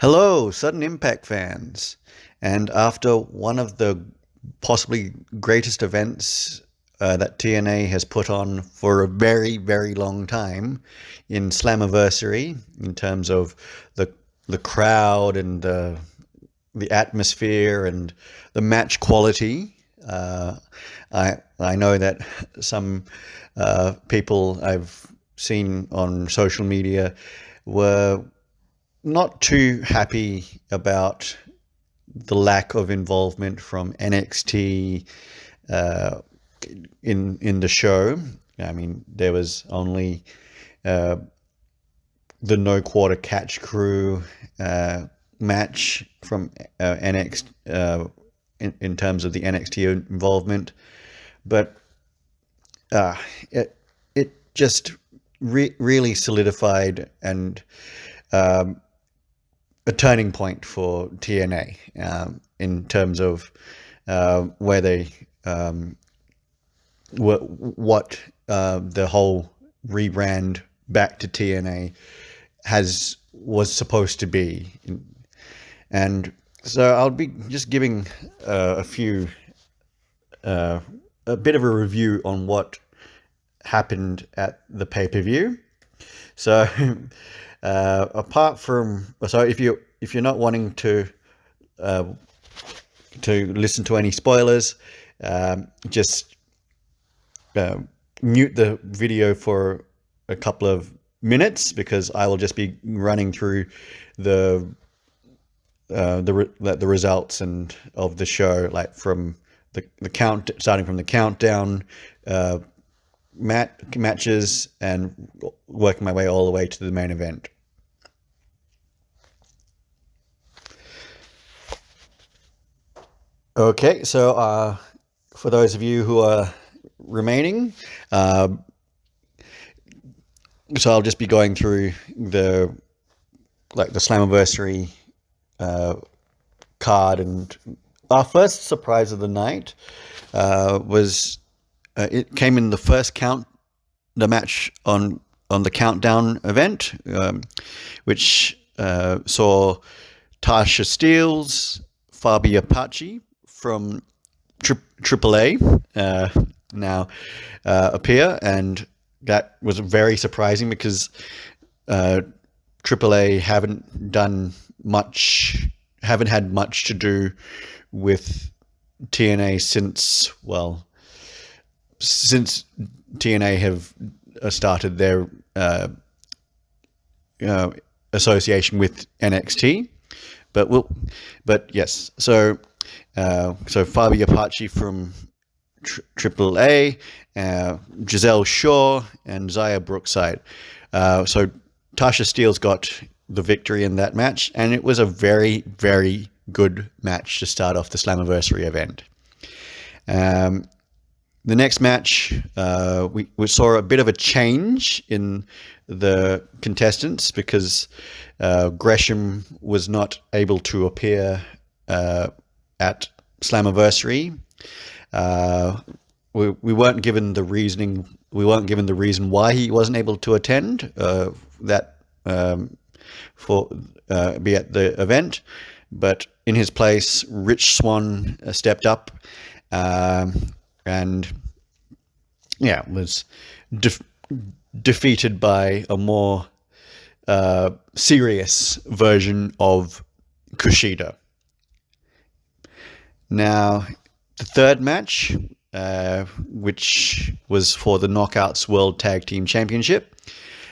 Hello, Sudden Impact fans. And after one of the possibly greatest events that TNA has put on for a very, very long time in Slammiversary, in terms of the the crowd and the atmosphere and the match quality, uh, I know that some people I've seen on social media were not too happy about the lack of involvement from NXT uh, in the show. I mean, there was only uh, the No Quarter Catch Crew match from NXT in terms of the NXT involvement, but uh, it it just really solidified and um, a turning point for TNA in terms of where they what the whole rebrand back to TNA has was supposed to be, and so I'll be just giving a bit of a review on what happened at the pay-per-view. So, apart from, so if you're not wanting uh, to listen to any spoilers, just uh, mute the video for a couple of minutes because I will just be running through the the results and of the show, like from the count, starting from the countdown matches and working my way all the way to the main event. Okay, so for those of you who are remaining, uh, so I'll just be going through the Slammiversary card, and our first surprise of the night was it came in the first count, the match on the countdown event, which saw Tasha Steelz, Fabi Apache from AAA now appear, and that was very surprising because AAA haven't had much to do with TNA since TNA have started their association with NXT. But yes, so Fabi Apache from AAA, Giselle Shaw, and Zaya Brookside. So Tasha Steelz got the victory in that match, and it was a very, very good match to start off the Slammiversary event. The next match, we saw a bit of a change in the contestants because Gresham was not able to appear at Slammiversary. We weren't given the reasoning. We weren't given the reason why he wasn't able to attend for be at the event. But in his place, Rich Swann stepped up and was defeated by a more serious version of Kushida. Now, the third match, which was for the Knockouts World Tag Team Championship,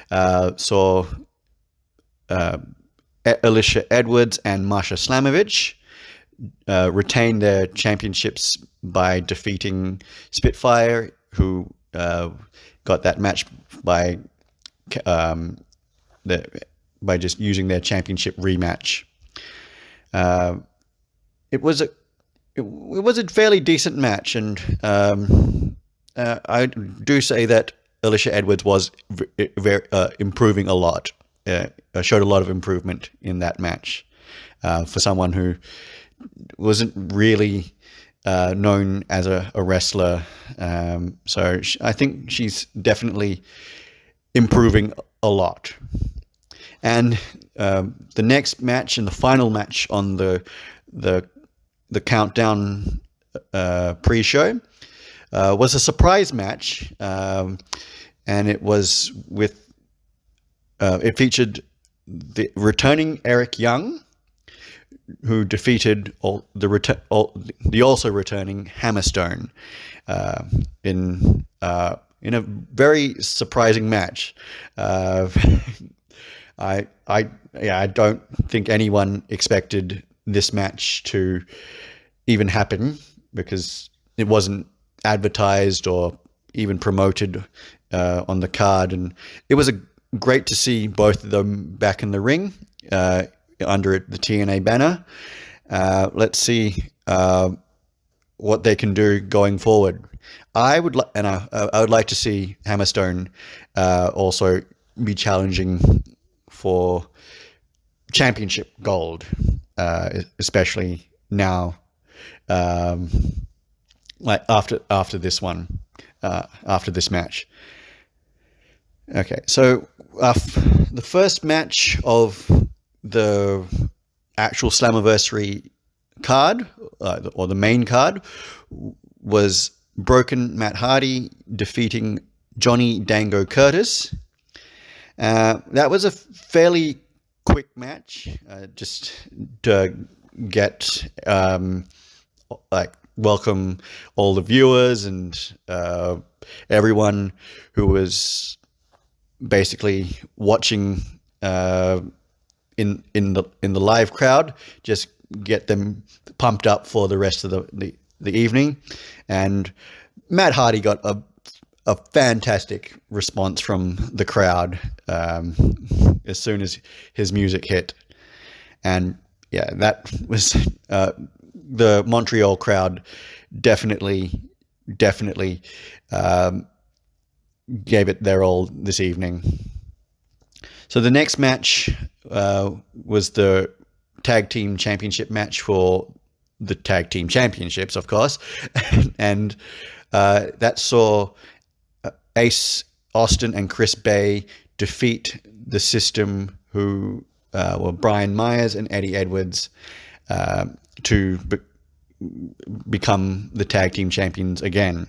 saw Alicia Edwards and Masha Slamovich retain their championships by defeating Spitfire, who got that match by just using their championship rematch. It was a fairly decent match, and I do say that Alicia Edwards was improving a lot. Showed a lot of improvement in that match for someone who wasn't really known as a wrestler. I think she's definitely improving a lot. And the next match and the final match on the countdown pre-show was a surprise match, and it was with it featured the returning Eric Young, who defeated the also returning Hammerstone in a very surprising match. I don't think anyone expected this match to even happen, because it wasn't advertised or even promoted on the card, and it was great to see both of them back in the ring under the TNA banner. Let's see what they can do going forward. I would like to see Hammerstone also be challenging for championship gold, especially now, like after this one, after this match. Okay, so the first match of the actual Slammiversary card, or the main card, was Broken Matt Hardy defeating Johnny Dango Curtis. That was a fairly quick match, just to get welcome all the viewers and everyone who was basically watching in the live crowd, just get them pumped up for the rest of the evening. And Matt Hardy got a fantastic response from the crowd as soon as his music hit. And yeah, that was the Montreal crowd definitely gave it their all this evening. So the next match was the tag team championship match for the tag team championships, of course. And that saw Ace Austin and Chris Bay defeat the System, who were Brian Myers and Eddie Edwards, to become the tag team champions again.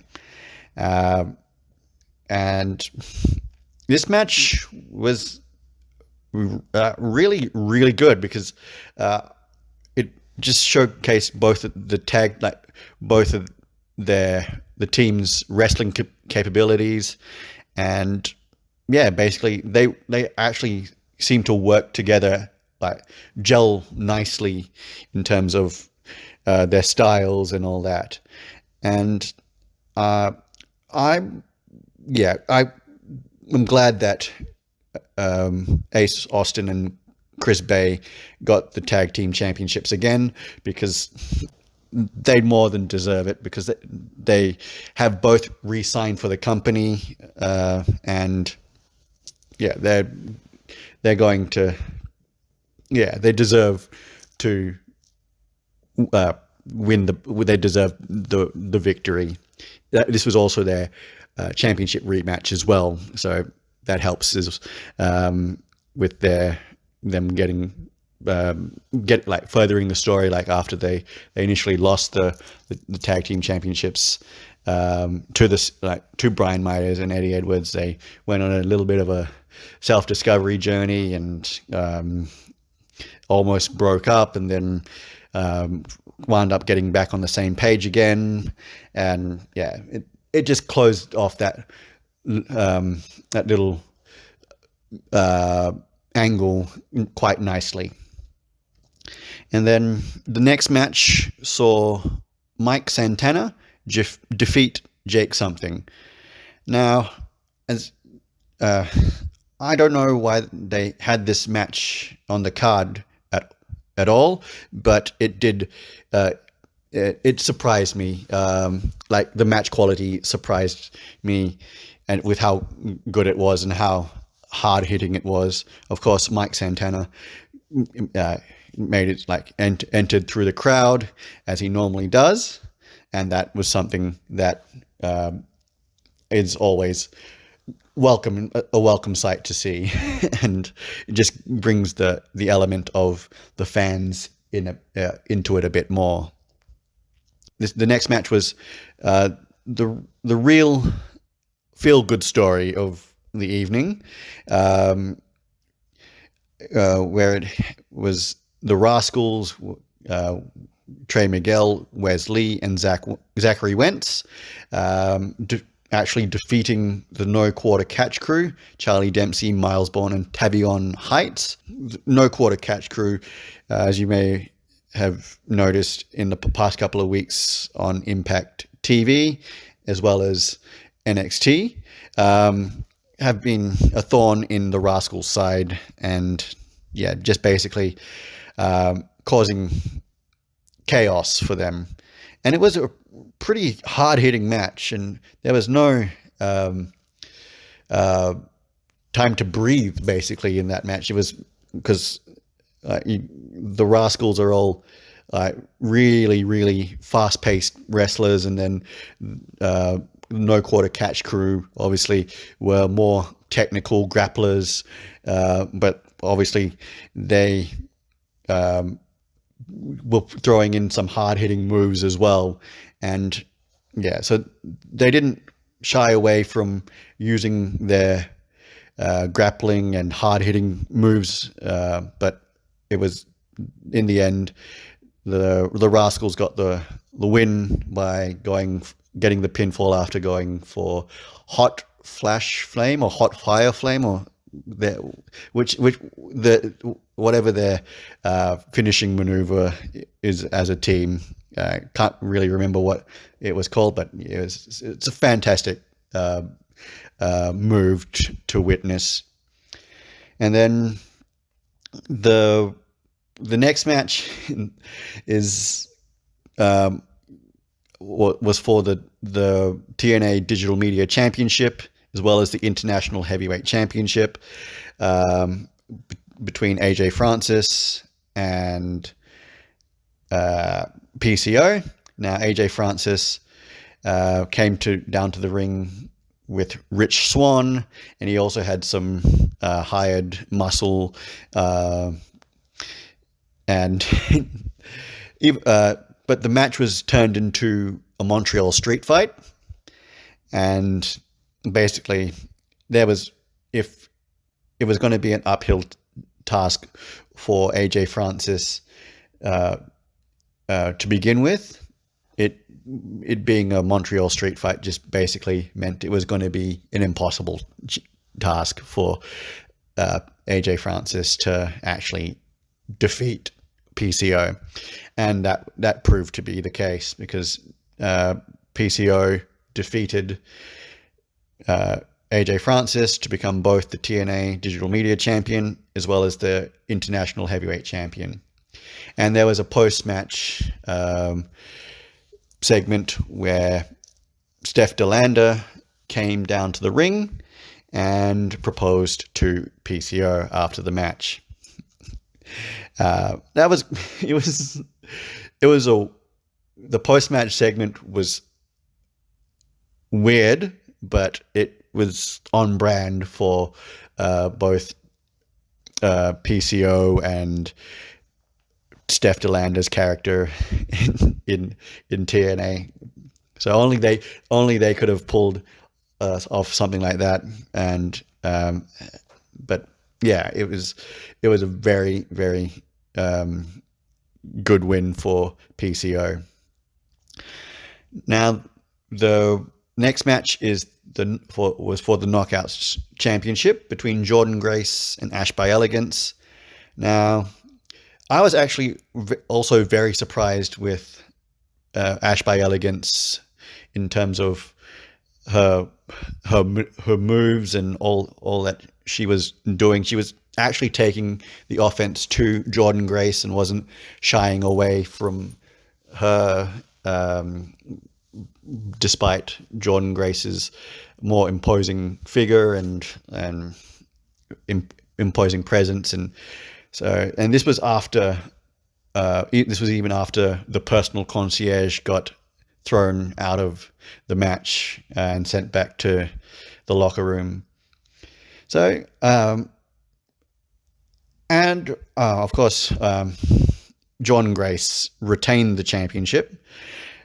And this match was really, really good, because it just showcased both of the team's wrestling capabilities, and yeah, basically they actually seem to work together, like gel nicely in terms of their styles and all that. And I'm glad that Ace Austin and Chris Bay got the tag team championships again, because they more than deserve it, because they have both re-signed for the company, and yeah, they're going to, yeah, they deserve to they deserve the victory. This was also their championship rematch as well, so that helps with them getting furthering the story. Like after they initially lost the tag team championships to Brian Myers and Eddie Edwards, they went on a little bit of a self-discovery journey and almost broke up, and then wound up getting back on the same page again. And yeah, it just closed off that little angle quite nicely. And then the next match saw Mike Santana defeat Jake Something. Now, as I don't know why they had this match on the card at all, but it did. It surprised me. Like the match quality surprised me, and with how good it was and how hard hitting it was. Of course, Mike Santana made it entered through the crowd as he normally does, and that was something that is always a welcome sight to see, and it just brings the element of the fans into it a bit more. The next match was the real feel good story of the evening, um, where it was the Rascals, uh, Trey Miguel, Wesley, and Zachary Wentz, actually defeating the No Quarter Catch Crew, Charlie Dempsey, Miles Bourne, and Tavion Heights. No Quarter Catch Crew, as you may have noticed in the past couple of weeks on Impact TV, as well as NXT, have been a thorn in the Rascals' side, and yeah, just basically causing chaos for them. And it was a pretty hard-hitting match, and there was no time to breathe, basically, in that match. It was because the Rascals are all really, really fast-paced wrestlers, and then No Quarter Catch Crew obviously were more technical grapplers, but obviously they were throwing in some hard-hitting moves as well. And yeah, so they didn't shy away from using their grappling and hard-hitting moves, but it was, in the end, the Rascals got the win by getting the pinfall after going for hot flash flame or hot fire flame, or whatever their finishing maneuver is as a team. Can't really remember what it was called, but it's a fantastic move to witness. And then the next match is was for the TNA Digital Media Championship, as well as the International Heavyweight Championship, between AJ Francis and PCO. Now, AJ Francis came down to the ring with Rich Swann, and he also had some hired muscle, and but the match was turned into a Montreal street fight, and basically if it was going to be an uphill task for AJ Francis to begin with, it being a Montreal street fight just basically meant it was going to be an impossible task for AJ Francis to actually defeat PCO, and that proved to be the case, because PCO defeated AJ Francis to become both the TNA Digital Media Champion as well as the International Heavyweight Champion. And there was a post-match segment where Steph DeLander came down to the ring and proposed to PCO after the match. The post-match segment was weird, but it was on brand for both PCO and Steph DeLander's character in TNA. So only they could have pulled off something like that. And but yeah, it was a very, very good win for PCO. Now, the next match was for the Knockouts Championship between Jordan Grace and Ash by Elegance. Now, I was actually also very surprised with Ash by Elegance in terms of her moves and all that she was doing. She was actually taking the offense to Jordan Grace and wasn't shying away from her, despite Jordan Grace's more imposing figure and imposing presence. And this was after even after the personal concierge got thrown out of the match and sent back to the locker room. So, and of course, John Grace retained the championship,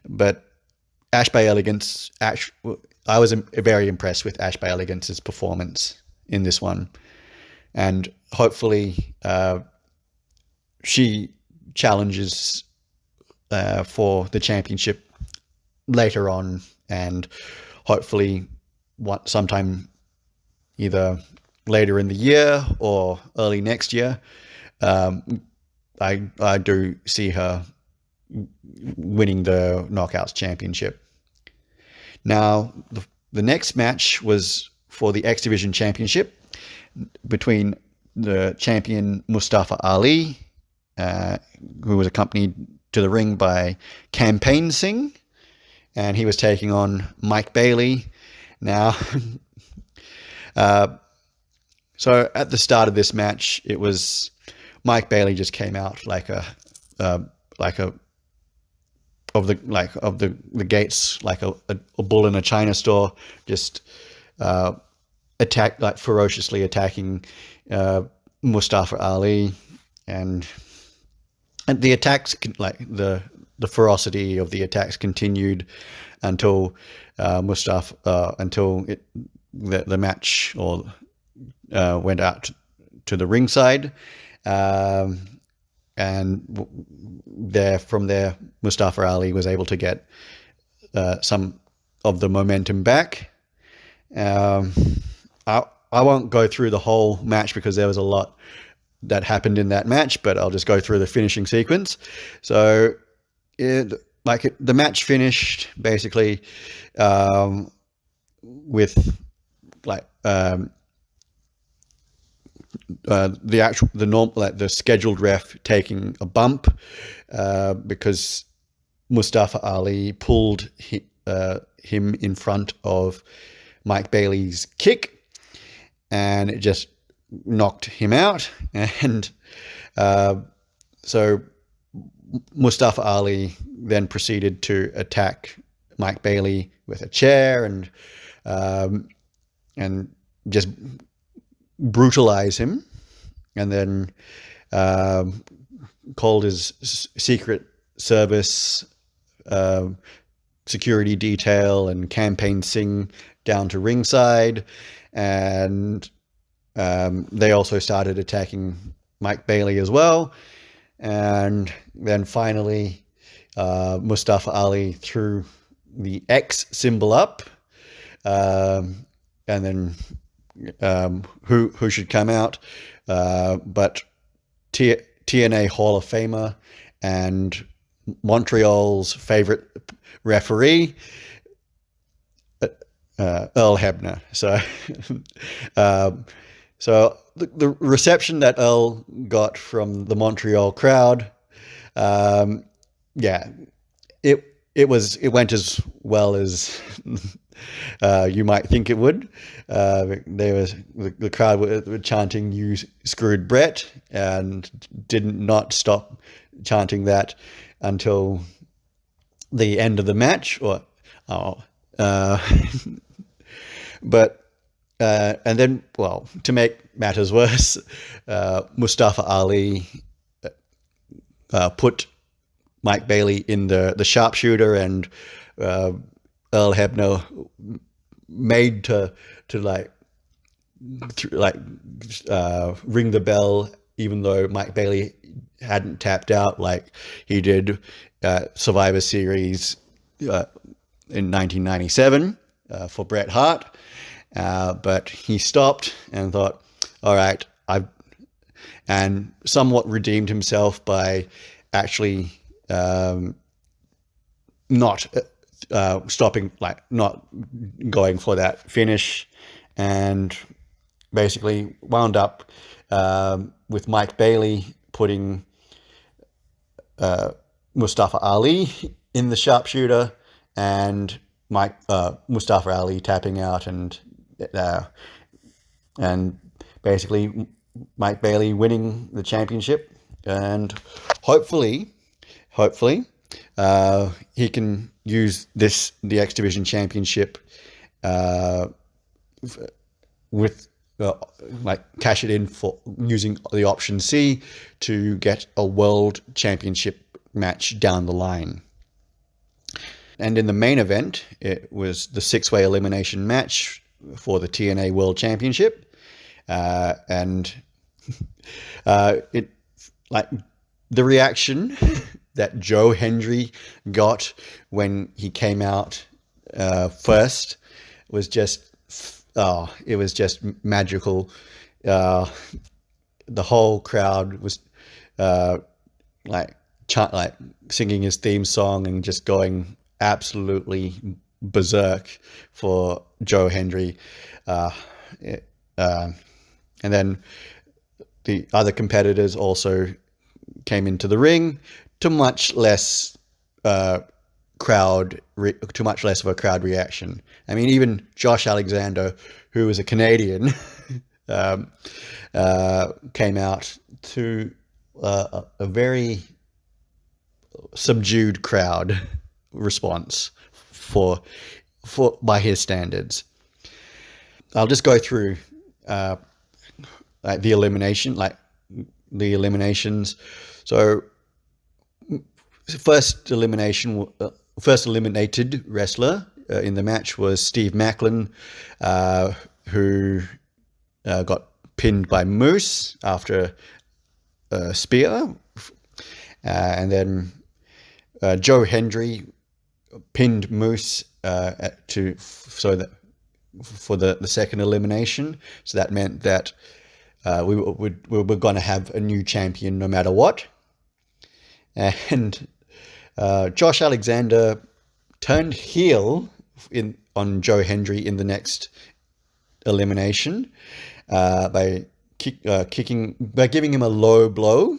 but Ash by Elegance, I was very impressed with Ash by Elegance's performance in this one. And hopefully she challenges for the championship later on, and hopefully sometime either later in the year or early next year, I do see her winning the Knockouts Championship. Now, the next match was for the X Division Championship between the champion Mustafa Ali, who was accompanied to the ring by Campaign Singh, and he was taking on Mike Bailey. Now, so at the start of this match, it was Mike Bailey just came out like the gates, like a bull in a china store, just ferociously attacking Mustafa Ali, and the attacks, like the ferocity of the attacks, continued until the match went out to the ringside, and from there Mustafa Ali was able to get some of the momentum back. I won't go through the whole match because there was a lot that happened in that match, but I'll just go through the finishing sequence. So the match finished basically with the scheduled ref taking a bump because Mustafa Ali pulled him in front of Mike Bailey's kick, and it just knocked him out. And so Mustafa Ali then proceeded to attack Mike Bailey with a chair and just brutalize him, and then called his secret service security detail and Campaign Singh down to ringside, and they also started attacking Mike Bailey as well. And then finally Mustafa Ali threw the X symbol up, and then who should come out but TNA Hall of Famer and Montreal's favorite referee, Earl Hebner. So the reception that Earl got from the Montreal crowd, it went as well as you might think it would. The crowd were chanting "You screwed Brett," and did not stop chanting that until the end of the match. And then, well, to make matters worse, Mustafa Ali put Mike Bailey in the sharpshooter, and Earl Hebner made to ring the bell, even though Mike Bailey hadn't tapped out like he did Survivor Series in 1997 for Bret Hart. But he stopped and thought, all right, and somewhat redeemed himself by actually not stopping, not going for that finish, and basically wound up with Mike Bailey putting Mustafa Ali in the sharpshooter, and Mustafa Ali tapping out, and basically Mike Bailey winning the championship. And hopefully he can use the X Division Championship with like cash it in for using the option C to get a world championship match down the line. And in the main event, it was the six-way elimination match for the TNA World Championship, and it like the reaction that Joe Hendry got when he came out first was just it was just magical. The whole crowd was like singing his theme song and just going absolutely berserk for Joe Hendry. And then the other competitors also came into the ring to much less to much less of a crowd reaction. I mean, even Josh Alexander, who was a Canadian, came out to a very subdued crowd response for by his standards. I'll just go through the eliminations. So first eliminated wrestler in the match was Steve Macklin, who got pinned by Moose after a spear, and then Joe Hendry pinned Moose for the second elimination. So that meant that we were going to have a new champion no matter what. And Josh Alexander turned heel on Joe Hendry in the next elimination by giving him a low blow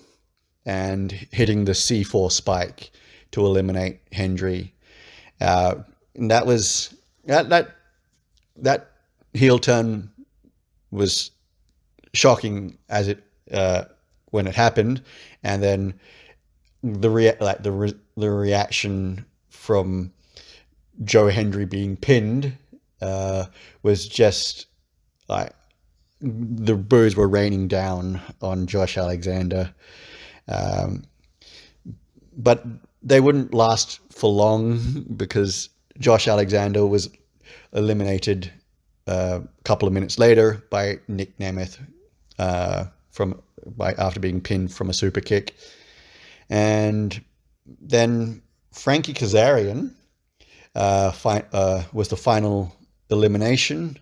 and hitting the C4 spike to eliminate Hendry. And that was that heel turn was shocking as it when it happened, and then the reaction from Joe Hendry being pinned was just like the boos were raining down on Josh Alexander, but they wouldn't last for long because Josh Alexander was eliminated a couple of minutes later by Nick Nemeth after being pinned from a super kick. And then Frankie Kazarian was the final elimination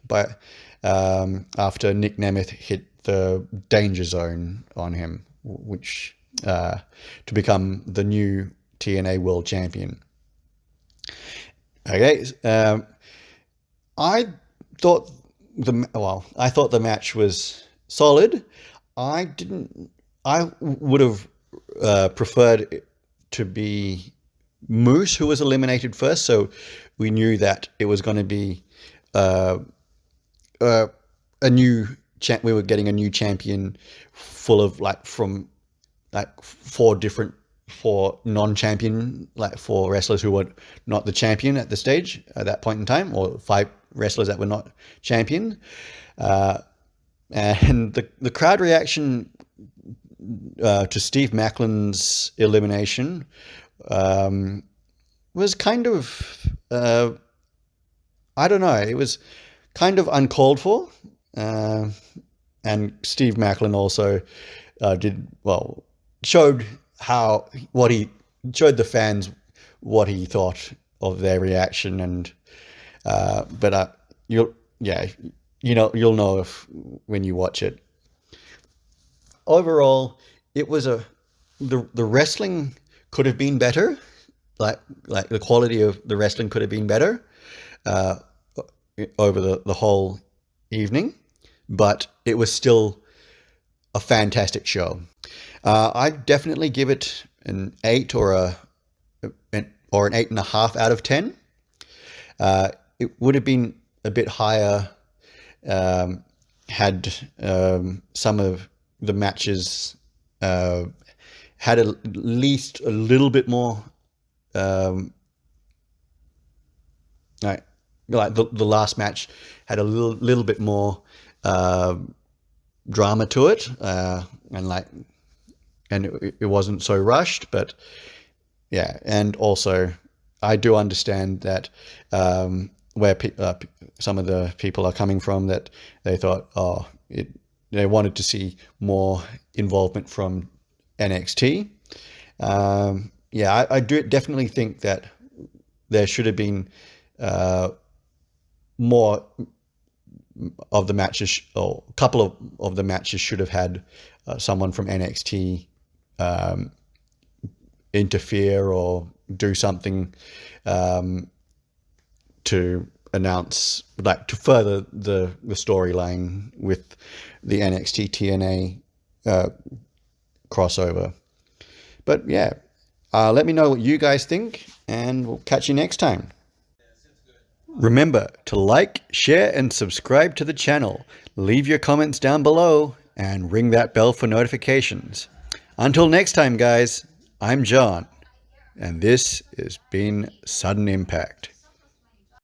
after Nick Nemeth hit the danger zone on him, which to become the new TNA World Champion. Okay, I thought the match was solid. I would have preferred it to be Moose who was eliminated first, so we knew that it was going to be a new we were getting a new champion full of four non-champion, four wrestlers who were not the champion at the stage at that point in time, or five wrestlers that were not champion. And the crowd reaction to Steve Macklin's elimination was kind of, I don't know, it was kind of uncalled for. And Steve Macklin also showed the fans what he thought of their reaction, and you'll know when you watch it. Overall, it was the wrestling could have been better, like the quality of the wrestling could have been better over the whole evening, but it was still a fantastic show. I definitely give it an 8 or an 8.5 out of 10. It would have been a bit higher had some of the matches had at least a little bit more like the last match had a little bit more uh, drama to it, and it wasn't so rushed. But yeah, and also I do understand that where some of the people are coming from, that they thought, they wanted to see more involvement from NXT. Yeah, I do definitely think that there should have been more of the matches, or a couple of the matches should have had someone from NXT interfere or do something to announce, like to further the storyline with the NXT TNA crossover. But yeah, let me know what you guys think, and we'll catch you next time. Remember to like, share, and subscribe to the channel. Leave your comments down below and ring that bell for notifications. Until next time, guys, I'm John, and this has been Sudden Impact.